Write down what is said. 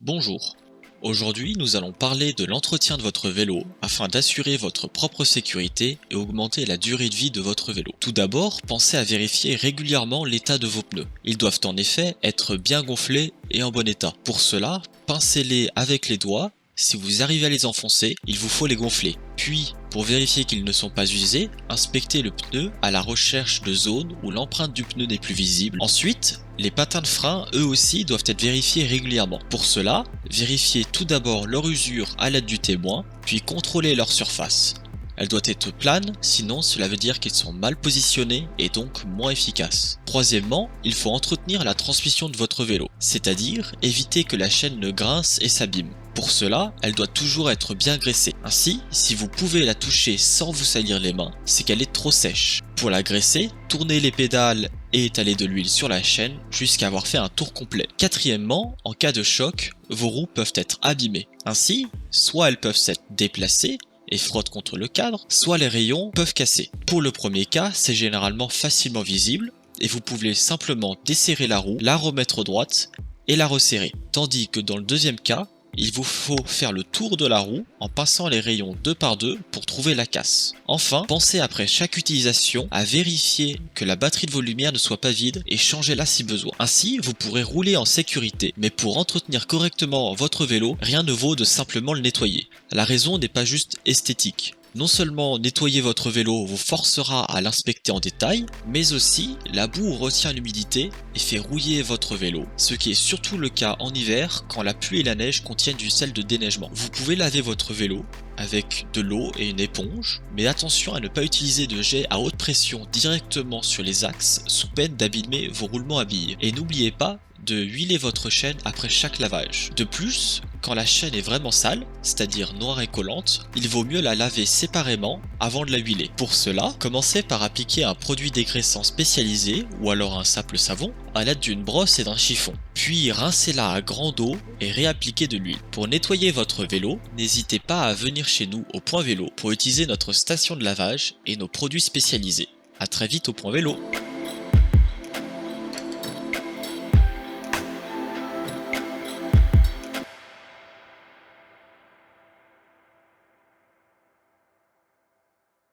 Bonjour. Aujourd'hui, nous allons parler de l'entretien de votre vélo afin d'assurer votre propre sécurité et augmenter la durée de vie de votre vélo. Tout d'abord, pensez à vérifier régulièrement l'état de vos pneus. Ils doivent en effet être bien gonflés et en bon état. Pour cela, pincez-les avec les doigts. Si vous arrivez à les enfoncer, il vous faut les gonfler. Puis, pour vérifier qu'ils ne sont pas usés, inspectez le pneu à la recherche de zones où l'empreinte du pneu n'est plus visible. Ensuite, les patins de frein, eux aussi, doivent être vérifiés régulièrement. Pour cela, vérifiez tout d'abord leur usure à l'aide du témoin, puis contrôlez leur surface. Elle doit être plane, sinon cela veut dire qu'ils sont mal positionnés et donc moins efficaces. Troisièmement, il faut entretenir la transmission de votre vélo, c'est-à-dire éviter que la chaîne ne grince et s'abîme. Pour cela, elle doit toujours être bien graissée. Ainsi, si vous pouvez la toucher sans vous salir les mains, c'est qu'elle est trop sèche. Pour la graisser, tournez les pédales et étalez de l'huile sur la chaîne jusqu'à avoir fait un tour complet. Quatrièmement, en cas de choc, vos roues peuvent être abîmées. Ainsi, soit elles peuvent s'être déplacées et frottent contre le cadre, soit les rayons peuvent casser. Pour le premier cas, c'est généralement facilement visible et vous pouvez simplement desserrer la roue, la remettre droite et la resserrer. Tandis que dans le deuxième cas, il vous faut faire le tour de la roue en passant les rayons deux par deux pour trouver la casse. Enfin, pensez après chaque utilisation à vérifier que la batterie de vos lumières ne soit pas vide et changez-la si besoin. Ainsi, vous pourrez rouler en sécurité, mais pour entretenir correctement votre vélo, rien ne vaut de simplement le nettoyer. La raison n'est pas juste esthétique. Non seulement nettoyer votre vélo vous forcera à l'inspecter en détail, mais aussi la boue retient l'humidité et fait rouiller votre vélo, ce qui est surtout le cas en hiver quand la pluie et la neige contiennent du sel de déneigement. Vous pouvez laver votre vélo avec de l'eau et une éponge, mais attention à ne pas utiliser de jet à haute pression directement sur les axes sous peine d'abîmer vos roulements à billes. Et n'oubliez pas de huiler votre chaîne après chaque lavage. De plus, quand la chaîne est vraiment sale, c'est-à-dire noire et collante, il vaut mieux la laver séparément avant de la huiler. Pour cela, commencez par appliquer un produit dégraissant spécialisé ou alors un simple savon à l'aide d'une brosse et d'un chiffon. Puis rincez-la à grande eau et réappliquez de l'huile. Pour nettoyer votre vélo, n'hésitez pas à venir chez nous au Point Vélo pour utiliser notre station de lavage et nos produits spécialisés. A très vite au Point Vélo.